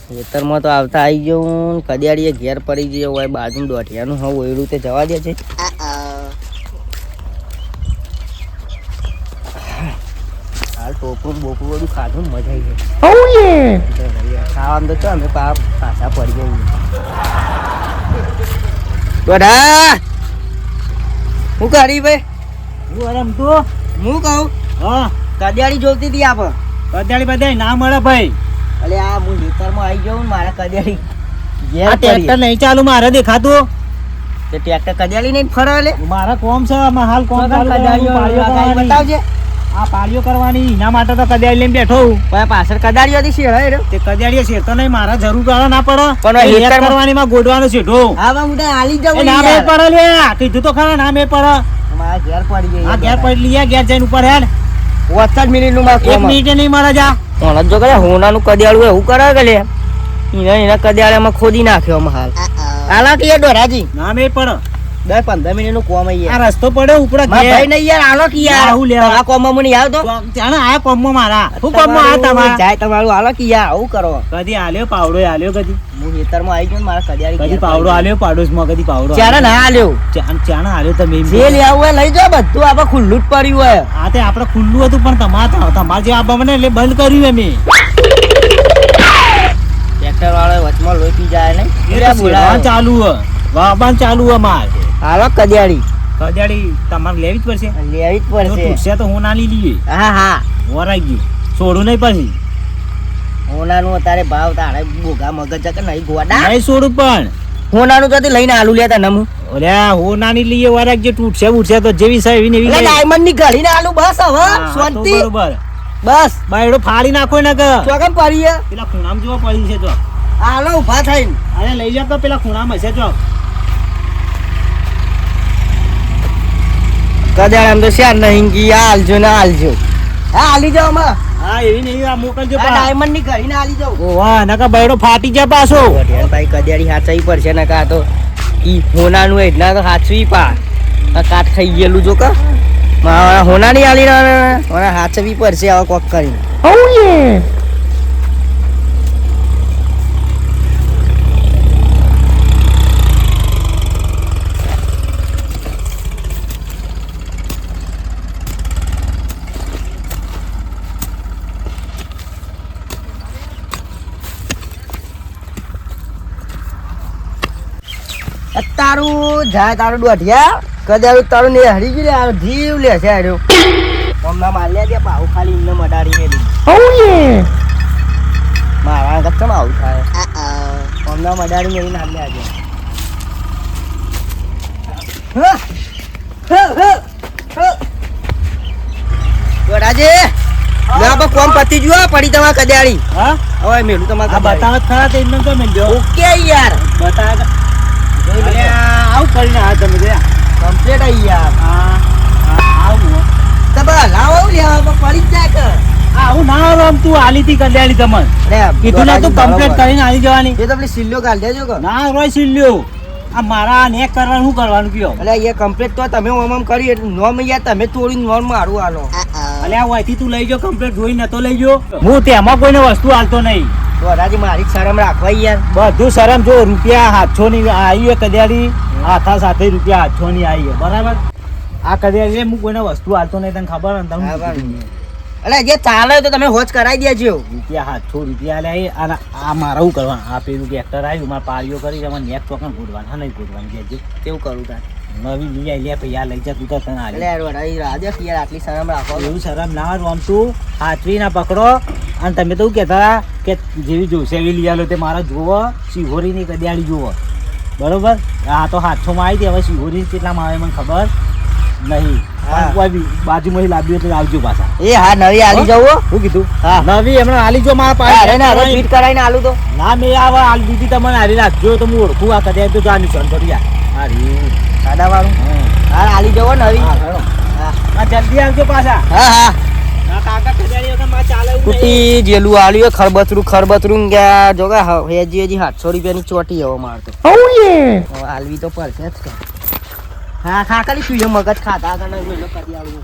ખેતરમાં તો આવતા આવી ગયું કડિયાળીએ ઘેર પડી ગયો હોય બાજુ દોઢિયાનું હવે ઓયડું તે જવા દે છે. હાલ ટોપરું બોપરું બધું ખાધું મજા આવી ગઈ ખાવાનું તો ચો અમે પાછા પડી જઈએ. દોઢા હું કરી ભાઈ હું રમતું હું કહું હા કડિયાળી જોતી હતી આપ કદાળી બધાય ના મળે ભાઈ. અલે આ હું ખેતરમાં આવી જાઉં મારા કડિયાળી ઘેર આ ટ્રેક્ટર નહીં ચાલુ મારે દેખાતું. તે ટ્રેક્ટર કડિયાળી નહીં ફરે લે મારા કોમ છે આમાં હાલ કોમ ચાલુ છે. પાળીઓ કરવાની. બતાવજે આ પાળીઓ કરવાની એના માટે તો કદાળી લઈને બેઠો હું. પણ પાછળ કડિયાળી હતી શેર હે તે કદાળીએ શેરતો નહીં મારા જરૂર ગાળો ના પડે પણ એ હેતરમાં- હેત કરવાની માં ગોડવાનો શેઠો. હા બા મુડા હાલી એ જાવ ના મેં પડે લે કીધું તો ખરા ના મેં પડે. મારા ઘેર પડી ગઈ આ ઘેર પડી લઈએ ઘેર જઈને ઉપર હેડ 50 મિનિટનું માં 1 મિનિટે નહીં મળે જા. કોણ જો કરે હોનાનું કડિયાળું એવું કરે કે લે એના કડિયાળામાં ખોદી નાખ્યો અમે હાલ હાલા કે ડોરાજી ના મેં પડે 10-15 મિનિટનું કોમ આવી આ રસ્તો પડે ઉપર ભાઈ નહીં યાર હાલો કે યાર આવું લેવા. આ કોમમાં મને આવતો ત્યાં આ કોમમાં મારા શું કોમમાં આ તમારા જાય તમારું હાલો કે યાર આવું કરો કદી આલ્યો પાવડો આલ્યો કદી હું ખેતરમાં આવી ગયો ને મારા કડિયાળી કદી પાવડો આલ્યો પાડોશમાં કદી પાવડો ચારે ના આલ્યો ચાણા આલ્યો તમે એમ જે લઈ આવું હોય લઈ જાઓ બધું આપણે ખુલ્લું જ પડ્યું હોય આ તે આપણે ખુલ્લું હતું પણ તમારે જે આપવા મને એટલે બંધ કર્યું અમે ટ્રેક્ટર વાળો વચમાં લોહી પી જાય એ નહીં તો સેવા ચાલુ હે વાબાન ચાલુ હે માર હાલો કડિયાળી કદાળી તમારે લેવી જ પડશે લેવી જ તો પડશે પૂછશે તો હું ના લઈ લઈએ હા હા વરાઈ ગયું છોડું નહીં પછી હોનાનું અત્યારે ભાવ તારે બોગા મગજ કે નહીં ગોડા નહીં છોડું પણ હોનાનું તો લઈને આલુ લેતા નમુ ઓલ્યા હું નાની લઈએ વરાઈ ગયો તૂટશે ઉઠશે તો જેવી છે એવી ને એવી લઈએ. ડાયમંડ ની ઘડીને આલુ બસ હવે હા, તો શાંતિ બરોબર બસ બાયડો ફાડી નાખો ને કે ચોકમ પડી પેલા ખૂણામાં જોવા પડી છે તો હાલો ઉભા થઈને અરે લઈ જા તો પેલા ખૂણામાં હશે જો કદાચ આમ તો શ્યાર નહીં કી હાલજો ને હાલજો હા હાલી જાઓ માં હા એવી નહીં આ મોકલજો પા ડાયમંડ ની ઘડીને હાલી જાઓ ઓ વાહ નકા બાયડો ફાટી જાય પાછો ભાઈ કડિયાળી હાચવી પડશે ને કા તો ઈ હોનાનું એટલા તો હાચવી પા આ કાટ ખાઈ ગયેલું જો કા હોનાની હાલી મને હાચવી પડશે હવે કોક કરીને તારું જાય તારું દોઢિયા કદાચ તારું ને હરી ગયું લે જીવ લે છે આર્યો હમણાં માલ્યા છે પાઉ ખાલી એમને મડાડી ને મારા કચ્છમ આવું થાય હમણાં મડાડી ને નાલ્યા છે દોઢાજી ના કોમ પતી જુઓ પડી તમારે કદાળી હા હવે મેલું તમારે આ બતાવત ખરા તે એમને તો મેં જો ઓકે યાર બતાવ આવું કરીને આ તમે ગયા કમ્પ્લીટ આવી યાર આવું તબા લાવો લેવા પડી જ જાય કે આવું ના આમ તું આલી થી કલ્યાણી તમને કીધું ના તું કમ્પ્લીટ કરીને આલી જવાની એ તો પેલી સિલ્લો કાઢ દેજો કે ના રોય સિલ્લ્યો આ મારા નેક કરવાનું શું કરવાનું કયો એટલે એ કમ્પ્લીટ તો તમે ઓમ કરી એટલે નોમ યાર તમે તોડી નોમ મારું આલો અલે આ વાયથી તું લઈ જો કમ્પ્લીટ જોઈ નતો લઈ જો હું તેમાં કોઈને વસ્તુ હાલતો નહીં તો રાજી મારી શરમ રાખવા યાર બધું શરમ જો રૂપિયા હાથો ની આવી કદ્યાડી હાથા સાથે રૂપિયા હાથો ની આવી બરાબર આ કદ્યાડી હું કોઈને વસ્તુ હાલતો નહીં તને ખબર ને તમને એટલે જે ચાલે તો તમે હોજ કરાવી દેજો રૂપિયા હાથો રૂપિયા લે અને આ મારા શું કરવાનું આ પેલું ટ્રેક્ટર આવ્યું મારે પાળીઓ કરી મને નેક ચોકન ગોડવાનું હા નહીં ગોડવાનું કહેજે કેવું કરું તાર નવી લઈ આવી લે પછી આ લઈ જા તું તો તને હાલે એટલે રાજી રાજા યાર આટલી શરમ રાખો એવું શરમ ના હોય આમ તું હાથવી ના પકડો અને તમે તો કહેતા કે જેવી જોશે એવી લઈ આલો તે મારા જોવો શિહોરીની કડિયાળી જોવો બરોબર આ તો હાથોમાં આવી હતી હવે શિહોરી કેટલામાં આવે મને ખબર નહીં બાજુમાં લાવ્યું એટલે આવજો પાછા એ હા નવી આલી જવું શું કીધું હા નવી હમણાં હાલી જો મારા અરે ના હવે ફીટ કરાવીને આલું તો ના મેં આવા હાલ દીધી તમને હારી રાખજો તો હું ઓળખું આ કદાચ તો જાણી છું થોડી હારી સાદા વાળું હા આલી જવો નવી હા જલ્દી આવજો પાછા હા હા કાકા કદાડી વગર માં ચાલે એવું નહીં. કુટી જેલું આલ્યું ખરબતરું ગયા જો કે હજી 700 રૂપિયાની ચોટી હવે મારતો હવે આલવી તો પડશે જ કે હા ખાલી પીયો મગજ ખાતા હતા ને મેલો કડિયાળી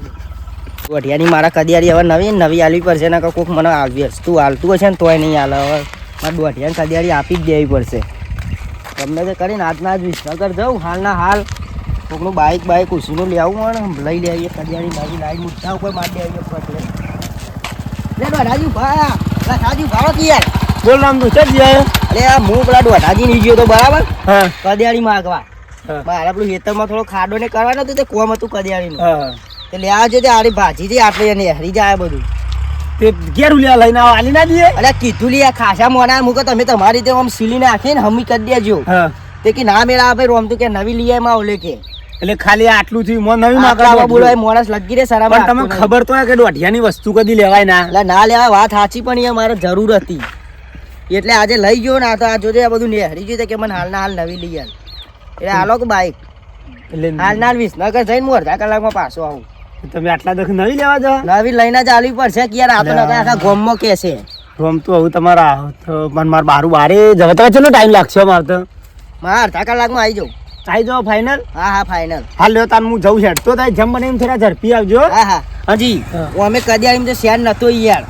વઢિયાની મારા કડિયાળી હવે નવી આલવી પડશે ને કોક મને આલવી હશે તું હાલતું હશે ને તોય નહીં હાલે હવે મારે દોઢિયાને કડિયાળી આપી જ દેવી પડશે. તમને તે કરીને આજના આજ વિસનગર જાઉં હાલના હાલ કોકનું બાઈક ઉસીનું લેવું હોય ને લઈ લેવીએ કડિયાળી નવી લાવી મુઠ્ઠા ઉપર મારી દેવીએ પટલે. લે દોઢાજી ભા દોઢાજી ભાડો કે યાર બોલ નામ તું ચડ જાય. અરે આ હું પેલા દોઢાજી નહીં ગયો તો બરાબર હા કડિયાળી માગવા. હા. મારા પેલું ખેતરમાં થોડો ખાડો ને કરવાનો હતો તે કોમ હતું કડિયાળીનું. હા તે લેવા જો તે આરી ભાજી થી આટલે એને હરી જાય બધું. તે ઘેર ઉલ્યા લઈને આવો આલી ના દઈએ. અરે કીધું લે ખાસા મોના મૂકો તમે તમારી રીતે આમ સીલી નાખીને હમી કરી દેજો. હા તે કે ના મેળા ભાઈ રોમ તું કે નવી લઈ આય માં ઓલે કે એટલે ખાલી આટલું થયું મોં નવી આટલા માગવા બોલાય મોણસ લગી રે સરા પણ તમને ખબર તો હે કે દોઢિયાની વસ્તુ કદી લેવાય ના. એટલે ના લેવા વાત સાચી પણ એ મારે જરૂર હતી એટલે આજે લઈ ગયો ને. આ તો આ જોજે આ બધું નેહરી ગયું કે મને હાલના હાલ નવી લઈ આલ. એટલે હાલો કે બાઈક એટલે હાલના હાલ વિસનગર જઈને હું અડધા કલાકમાં પાછો આવું. તમે આટલા દખ નવી લેવા જાઓ. નવી લઈને જ આલવી પડશે કે યાર આ તો નકા આખા ગોમમાં કે છે. રોમ તો હવે તમારા મને માર બારું બારે જવા તો ચલો ટાઈમ લાગશે મારે તો. મારે અડધા કલાકમાં આવી જાઉં. આવી જાઓ ફાઇનલ. હા હા ફાઇનલ. હાલ લ્યો તાન હું જઉં હેડ તો થાય જમ બને એમ થોડા ઝડપી આવજો. હા હા હજી અમે કડિયાળી તો શેર નતો યાર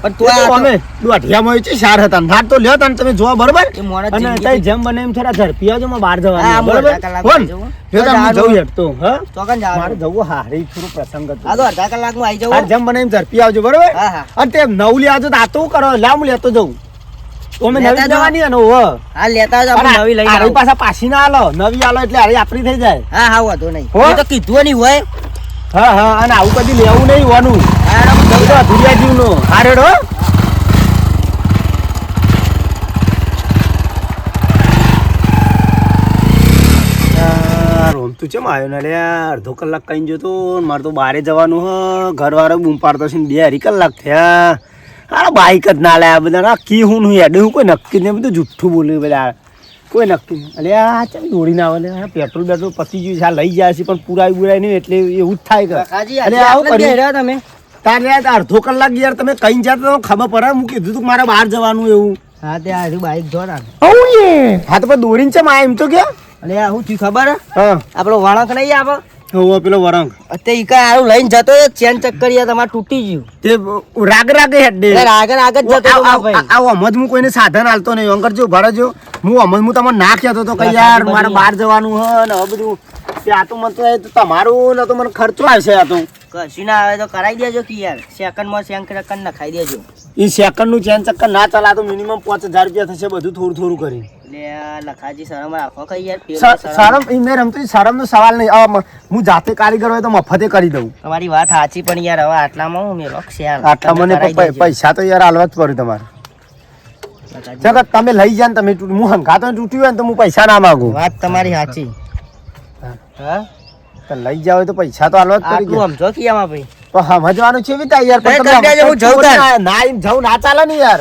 પણ તો આ અમે દોઢિયામાં છે શાર હતા હાર તો લ્યો તાન તમે જોવા બરોબર. એ મોણસ અને જિંદગી તઈ જમ બને એમ થોડા ઝડપી આવજો માં બહાર હા, જવાનું હું બરોબર. અડધા કલાકમાં કોણ જવું. લ્યો તાન હું જવાનું. જઉં હેડ તો હા ચોકન મારે જવાનું. જવું હારી થોડું પ્રસંગ હતું. આ તો અડધા કલાકમાં આવી હાર જાઉં. જમ બને એમ ઝડપી આવજો બરોબર. હા હા અને તે નવલી આવજો તો આ તો કરો લાવ હું લેતો જઉં. તો અમે લેતા નવી જાઓ. જવાની અને હો હા લેતા જ આપણે નવી લઈને હારી આવું. પાછા પાછી ના આલો નવી આલો એટલે હારી આપણી થઈ જાય. હા હા વાંધો નહીં. હો? એ તો કીધું નહીં હોય. હા હા અને આવું કદી લેવું નહીં હોવાનું. હા હું જઉં છું. અધુરિયા જીવનું હારેડો. રોમ તું ચેમ આવ્યો ને લ્યા અડધો કલાક કઈ જતો મારે તો બારે જવાનું હ ઘરવાળો બૂમ પાડતો છે ને 2 કલાક થયા. આ બાઈક જ ના લાયા બધા કી હું હેડે હું કોઈ નક્કી નહીં બધું જુઠ્ઠું બોલ્યું બધા કોઈ નક્કી નહીં. અલે આ ચાલ દોડીને આવે ને પેટ્રોલ બેટ્રોલ પતી ગયું છે આ લઈ જાય છે પણ પુરાય બુરાય નહીં એટલે એવું જ થાય કે કાકાજી, અલે આજે આવું આટલે કર્યું. બેહ્યા તમે. તારે યાર અડધો કલાક યાર તમે કઈ જાત તો ખબર પડે હું કીધું તું કે મારે બહાર જવાનું એવું. હા તે આજુ બાઈક જો ના. હા તો પણ દોડીને છે એમ તો કે અલે આ હું થયું ખબર હે? હા આપણો વળાંક નહીં આપો હોવો પેલો વરંગ તે ઈકા આરું લઈને જતો રહ્યો, ચેન ચક્કરિયા તમારે તૂટી ગયું. તે રાગ રાગે હેડે એટલે આગળ આગળ જ જતો હતો મારો ભાઈ. આવો અમજ હું કોઈને સાધન હાલતો નહીં અંકર જો ભરે જો હું તમને ના કહેતો તો કે યાર મારે બહાર જવાનું હ ને હવે બધું તે આ તો મને તો એ તો તમારું ને તો મને ખર્ચો આવશે આ તો કશું ના આવે તો કરાવી દેજો કે યાર સેકન્ડમાં સેકન્ડ નખાઈ દેજો. એ સેકન્ડ નું ચેન ચક્કર ના ચાલે તો મિનિમમ 5000 રૂપિયા થશે બધું થોડું થોડું કરી. એટલે આ લખાજી શરમ રાખો કઈ યાર પેલો શરમ એમને રમતો શરમ નો સવાલ નહીં. હું જાતે કારીગર હોય તો મફતે કરી દઉં. તમારી વાત સાચી પણ યાર હવે આટલામાં હું મેલો ખ્યાલ આટલા મને પૈસા તો યાર હાલવા જ પડે તમારે. ચાલો તમે લઈ જાય ને તમે હું હંગાતો તૂટ્યું હોય ને તો હું પૈસા ના માંગુ. વાત તમારી સાચી. હા તો લઈ જાવ તો પૈસા તો હાલવા જ પડી આટલું સમજો કે આમાં ભાઈ તો સમજવાનું છે બી યાર કઈ કરી દેજો, હું જઉં તાર. ના એમ જવું ના ચાલે ને યાર.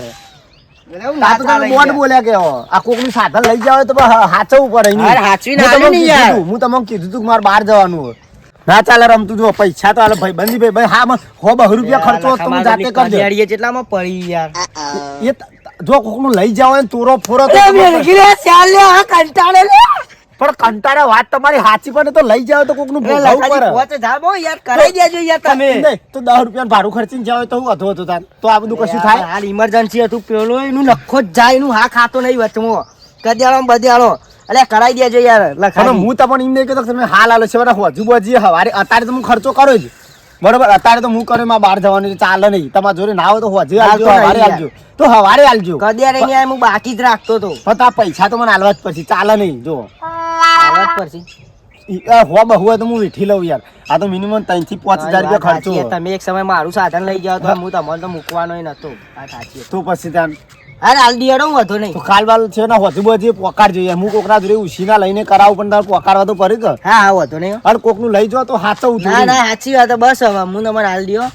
આ તો તમે બોર્ડ બોલ્યા કે આ કોકનું સાધન લઈ જાવ તો હાચવવું પડે એનું. અરે હાચવીને હું આલ્યું તમને ને યાર. કીધું તું, હું તમને કીધું તું કે મારે બહાર જવાનું હોય. ના ચાલે રમતું જો પૈસા તો હાલે ભાઈ બંધી ભાઈ હા મને 100 રૂપિયા ખર્ચો હોત તો હું જાતે કરી દઉં. કડિયાળીએ કેટલામાં પડી યાર. એ જો કોકનું લઈ જાવ ને તોરો ફોરો તો પણ કંટાળે વાત તમારી સાચી પડે તો લઈ જાવ તો કોકનું ભોગવવું પડે. પહોંચે જાબો યાર કરાઈ દેજો યાર તમે. નહીં, તો 10 રૂપિયા ભાડું ખર્ચીને જાવ તો હું હતો તાર તો આ બધું કશું થાય. હાલ ઇમરજન્સી હતું પેલો એનું નખો જ જાય એનું હા ખાતો નહીં વચમાં કડિયાળો ને બડિયાળો. અલે કરાઈ દેજો યાર અને લખાજી. હું તમને એમ નહીં કહેતો કે તમે હાલ હાલે છે હજુ બજી હવારે અત્યારે તો હું ખર્ચો કરો જ બરોબર. અત્યારે તો હું કરે માં બહાર જવાનું છે, ચાલે નહીં. તમારા જોડે ના હોય તો હજી હાલ હાલજો તો હવારે નહીં હાલજો તો હવારે હાલજો. કડિયાળી ની આ હું બાકી જ રાખતો હતો. પણ આ પૈસા તો મને હાલવા જ પડશે, ચાલે નહીં. જો આવત પરથી. હો બહુ હોય તો હું વેઠી લઉં યાર. આ તો મિનિમમ 3 થી 5000 રૂપિયા ખર્ચો સાચી છે. તમે એક સમય મારું સાધન લઈ જાવ તો હું તમને તો મૂકવાનો નતો. આ સાચી છે. તો પછી ત્યાં અરે હાલ દિયડો હું વધુ નહીં. તો ખાલવાલ છે ને હજુ બધી પોકાર જોઈએ. હું કોકના જોડે ઉછીના લઈને કરાવું પણ તારે પોકારવા તો પડે કે. હા હા વધુ નહીં. અને કોકનું લઈ જાવ તો હાચવું ના ના સાચી વાત છે. બસ હવે હું તમારે હાલ દિયો.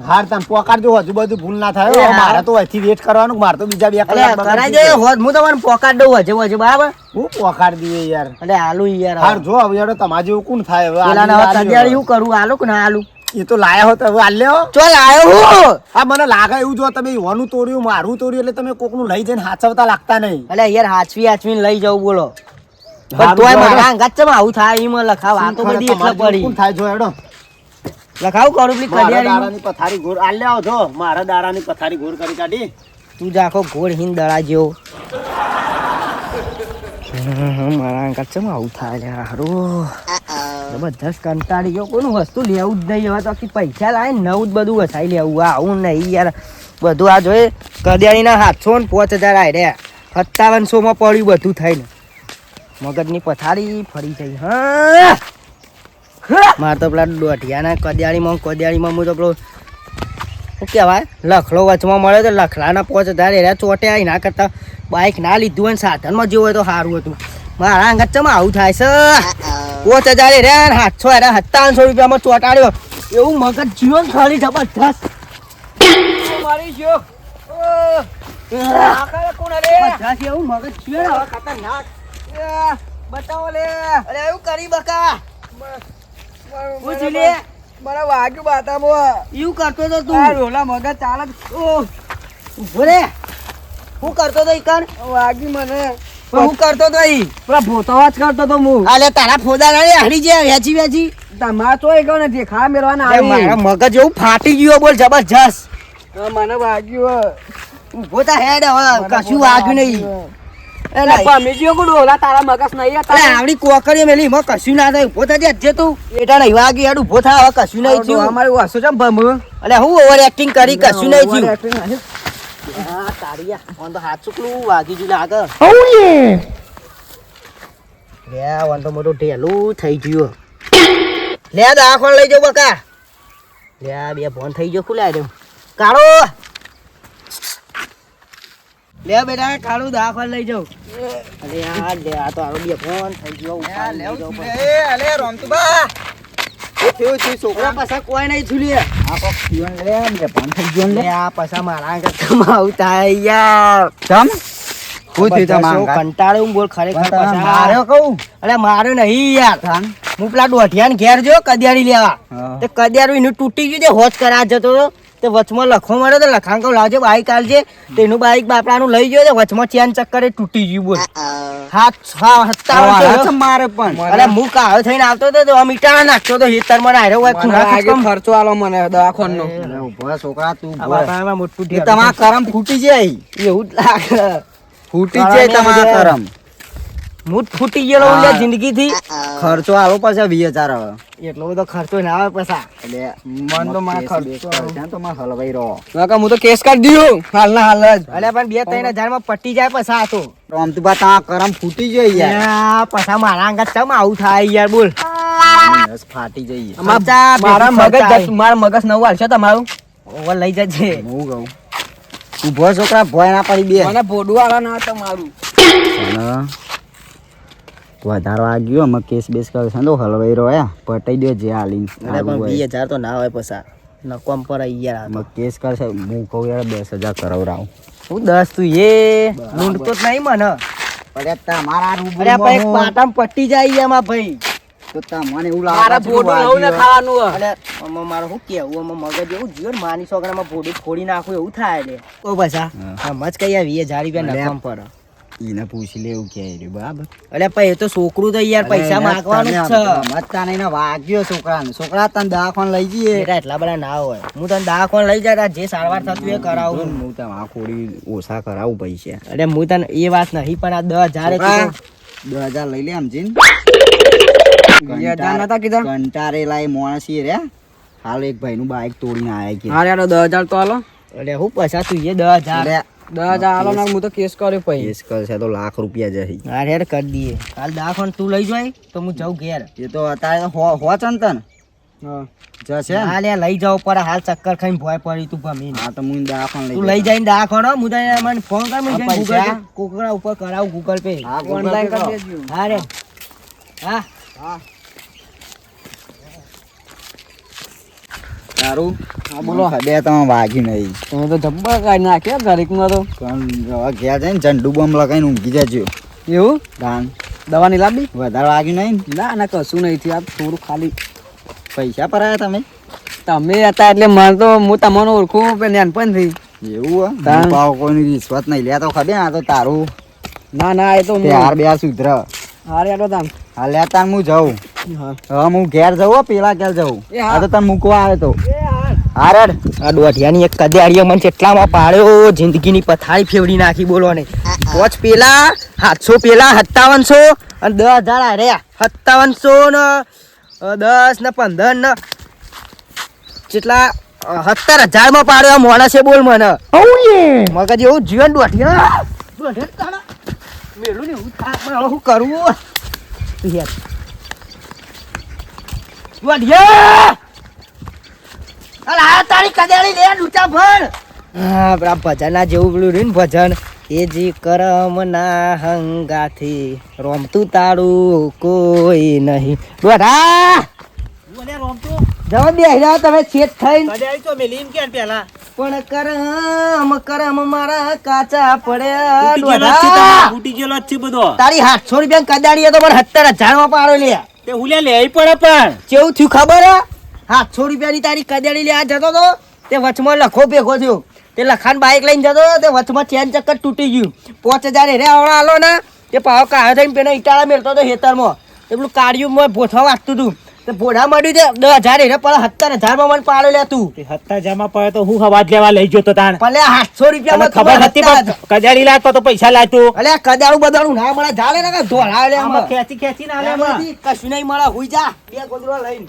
હાર તાન પોકારજો હજુ બધું ભૂલ ના થાય. એ હવે હા. મારે તો અહીંથી વેટ કરવાનું, મારે તો બીજા 2 અલે કલાક કરાઈ દે હોત હું તમારે પોકાડ દઉં હજુ હજુ બરાબર. હું પોકાર દઈએ યાર. અલે હાલું યાર હાર જો હવે યાર તમારે જેવું કોણ થાય હવે પેલા આલી હવે આલી કડિયાળી હવે. શું કરું હાલું કે ના હાલું. એ તો લાયા હોત હવે હાલ લ્યો. ચાલ આવ્યો હું. આ મને લાગે એવું જો તમે ઈવાનું તોડ્યું મારું તોડ્યું એટલે તમે કોકનું લઈ જઈને હાચવતા લાગતા નહીં. અલે યાર હાચવીને લઈ જાઉં બોલો. પણ હારું તોય જો મારા અંગાત ચમ આવું થાય એમાં લખાવ આ તો શું બધી ખરે એટલે તમારે જેવું પડી કોણ થાય જો હેડો. લખાવ કરું પેલી મારા કડિયાળી દાડાની પથારી ગોળ આલ લ્યો જો મારા દાડાની પથારી ગોળ કરી કાઢી તું જ આખો ગોળ હિન દડા જેવો. મારા અંકલ ચમ આવું થાય લે હારું. જબરજસ્ત કંટાળી ગયો. કોઈનું વસ્તુ લેવું જ નહીં હવે તો આખી પૈસા લાવે નવું જ બધું વસાઈ લેવું. આવું નહીં યાર બધું. આ જોઈએ કડિયાળીના 700 ને 5000 આઈ 5700 પડ્યું બધું થઈને. મગજની પથારી ફરી જઈ. હા મારે તો પેલા દોઢિયાના કડિયાળીમાં હું તો પેલો શું કહેવાય લખલો વચમાં મળે તો લખલાના 5000 એરા ચોટે આવી ના કરતા બાઇક ના લીધું હોય ને સાધનમાં જેવું હોય તો સારું હતું. મારા અંગત ચમ આવું થાય છે. 5000 એરા 700 એરા 5700 રૂપિયામાં ચોટાડ્યો. એવું મગજ જીવો ને ખાલી જબરજસ્ત મારી ગયો. જબરજસ્ત એવું મગજ જીવો ને ખતરનાક. બતાવો લે. અરે એવું કરી બકા પૂછી લે. મને વાગ્યું બાતામાં. એવું કરતો તો તું. રોલા મગજ ચાલે. ઉભો રે. શું કરતો તો ઈકણ? વાગ્યું મને. શું કરતો તો ઈ? પેલા ભોતાવા જ કરતો તો હું. અલે તારા ફોદા ના હાડી જે વેચી તમારા ચોય ગયો ને દેખા મેળવાના અરે મારા મગજ એવું ફાટી ગયો બોલ જબરજસ્ત. મને વાગ્યું. ઉભો તા હેડ હવે કશું વાગ્યું નહીં. પમીજીઓ કો ડોલા તારા મગજ નહીં હતા. અરે આવડી કોકરીએ મેલી એમાં કશું ના થાય. ઉભો થા જે તું એટા નહીં વાગી હેડ ઉભો થા હવે કશું નહીં થયું. અમારે વાસો છે ભમ. અલે હું ઓવર એક્ટિંગ કરી કશું નહીં થયું. હા તારીયા ઓન તો હાથ ચૂકલું વાગી ગયું લાગે. લે ઓન તો મોટું ઢેલું થઈ ગયું. લે દાખલ લઈ જાવ બકા. લે બે ફોન થઈ ગયો ખુલાય દઉં. કાળો લે બેટા કાળું દાખલ લઈ જાવ. અરે યાર લે આ તો આરો બે ફોન થઈ ગયો. અલે રોમતુબા છોકરા પાછા કોઈ નહીં છુલીએ. આ કોક પીવન લે બે ફોન થઈ ગયો લે આ પાછા મારા આગળ કમાવું થાય યાર. ચમ હું થયું તમારા કંટાળ્યું બોલ ખરેખર પાછા. માર્યો કહું. અરે માર્યો નહીં યાર. થાન હું પેલા દોઢિયાને ઘેર જો કડિયાળી લેવા. હા. તે કડિયાળું એનું તૂટી ગયું. તે હોજ કરા જતો હતો. તે વચમાં લખો મળ્યો તો લખાણ કહું લાવજે બાઈક આલજે. તેનું બાઈક બાપડાનું લઈ ગયો. વચમાં ચેન ચક્કરે તૂટી ગયું બોલ. હા મારે પણ અરે હું કાળો થઈને આવતો હતો તો મીઠા નાખતો તો હિતર મને આર્યો હોય ખૂણા ખચકમ. ખર્ચો આલો મને દવાખાનો ઉભો છોકરા તું આ બાપામાં મોટું ઢેર. તમારા કરમ ફૂટી જાય. એવું જ લાગે. ફૂટી જાય તમારા કરમ. હું ફૂટી ગયેલો હું લ્યા જિંદગીથી. ખર્ચો આલો પાછા 20000 આવે. એટલો બધો ખર્ચો ના આવે પાછા. એટલે મન તો મારા ખર્ચો ત્યાં તો માં હલવાઈ રહો. કાકા હું તો કેસ કરી દીધું હાલના હાલ જ. અલ્યા પણ 2-3000 માં પટી જાય પાછા આ તો. આમ તો બા તમારા કરમ ફૂટી જાય યાર. યા, પાછા મારા અંગત ચમ આવું થાય યાર બોલ. બસ ફાટી જઈએ. મારા મગજ મારા મગજ નવું હાલશે તમારું. ઓવર લઈ જજે. હું કહું ઉભો છોકરા ભોય ના પડી બે. મને બોડું વાળા ના તમારું. વધારો આ ગયો અમે કેસ બેસ કરશે તો હલવાઈ રહ્યો પટાઈ દો જે હાલીને. અરે પણ 20000 તો ના હોય પાછા. નકોમ પર યાર. અમે કેસ કરશે હું કહું યાર 10000 કરાવરાવ. હું 10 તું એ લૂંટતો જ નહીં મને. અરે તમારા અરે પણ એક પાટામાં પટ્ટી જાય એમાં ભાઈ. તો તમને એવું મારા લાગે બોડું નવું ને ખાવાનું હોય. અરે આમાં મારે શું કેવું આમાં મગજ એવું જીવો ને માની છોકરામાં ભોડી ફોડી નાખું એવું થાય રે. ઓ પાછા સમજ કઈ 20000 રૂપિયા નકામ પર. એને પૂછી લેવું કે રે બરાબર. અરે પણ એ તો છોકરું તો યાર પૈસા માંગવાનું જ છે. મતતા નહીં ને વાગ્યો છોકરાને. છોકરા તને દવાખાને લઈ જઈએ. બેટા એટલા બધા ના હોય. હું તને દવાખાને લઈ જાય જે સારવાર થતું એ કરાવું. હું તને આ ખોડી ઓછા કરાવું પૈસા. અરે હું તને એ વાત નહીં પણ આ 10000 2000 લઈ લે સમજીને. 2000 નતા કીધા. કંટારેલા એ માણસી રે હાલ એક ભાઈનું બાઈક તોડીને આયા કે. હારે 10000 તો હાલો. અરે હું પૈસા તું એ 10000 10,000 હાલો ને હું તો કેસ કર્યો પછી. કેસ કરશે તો લાખ રૂપિયા જશે. હા હેડ કરી દઈએ. કાલ દવાખાને તું લઈ જાય તો હું જાઉં ઘેર. એ તો અત્યારે હો ચંતન હા જશે. હા લે લઈ જાવ પર હાલ ચક્કર ખાઈને ભોય પડી તું ભમી. હા તો હું દવાખાને તું લઈ લઈ જઈને દવાખાને હું તને મને ફોન કર મને પૈસા? ગૂગલ કોકરા ઉપર કરાવું ગૂગલ પે. હા, Google ઓનલાઈન Pay કરી કરો. દેજો. હા રે હા તારું હા બોલો. બે તમે વાગી નહીં. તમે તો જબ્બર કાઢી નાખ્યા ઘડીકમાં તો. પણ હવે ઘેર જઈને ઝંડુ બોમ્બ લગાવીને ઊંઘી જજો. એવું દાન દવાની લાવી વધારે વાગ્યું નહીં ને? ના ના કશું નહીં થયું. આ થોડું ખાલી પૈસા પર આવ્યા તમે? તમે હતા એટલે મને તો હું તમને ઓળખું પણ નાનપણથી. એવું તાન. હે પાવ કોઈની રિશ્વત નહીં લે તો ખબર આ તો તારું ના ના એ તો ત્યાર બે સુધર. હારે આટો તાન. હા લે તાન હું જાઉં. હા હવે હું ઘેર જવું હો, પેલા ઘેર જવું. એ હા. આ તો તને મૂકવા આવ્યો તો. એ હા હારડ આ દોઢિયાની એક કદેડીએ મને કેટલામાં પાડ્યો, જિંદગીની પથારી ફેવડી નાખી, બોલો ને. 5 પેલા 700 પેલા 5700 અને 10,000 આર્યા. 5700 ને 10 ને 15 ને કેટલા 17,000 માં પાડ્યો માણસે, બોલ મને. મગજ એવું જીવન દોઢિયા મેલું ને હું થાય શું કરવું દોઢિયા. અલા તારી કદેડી લે લૂટા ભણ. હા બરા ભજન આ જેવું પેલું રહ્યું ને ભજન, એ જી કરમ ના હંગાથી રોમતું તારું કોઈ નહીં. દોઢા બોલે રોમતો જવા દે હીરા તમે છેત થઈને. કદાળી તો મેલીન કે પેલા પણ કરમ મારા કાચા પડ્યા. ફૂટી ગયેલો જ છે બધો. તારી 700 રૂપિયા કદાડીએ તો પણ 17,000 માં પાડો લે. તે હુલે લે પડે પણ કેવું થયું ખબર હે? 700 રૂપિયાની તારી કદાડી લે આ જતો તો તે વચમાં લખો ભેગો થયો. તે લખાણ બાઈક લઈને જતો તે વચમાં ચેન ચક્કર તૂટી ગયું. 5,000 હેરે આવડા આલો ને તે પાવ કાયો થઈને પેલા ઈટાળા મેળતો તો હેતરમાં. તે પેલું કાળિયું ભોથવા વાગતું તું તે ભોડા મળ્યું તે 10,000 હેરે પણ 17,000 માં મને પાડો લે તું. 17,000 પડે તો હું હવાજ લેવા લઈ ગયો તો તાણ. ભલે 700 રૂપિયા ખબર હતી પણ કજાડી લાગતો તો પૈસા લાગતો. અલે કદાળું બદાળું ના મળે, ઝાડે ને ધોળા લે ખેંચી ના લે કશું નહીં મળે. હુઈ જા બે ગોદડો લઈને.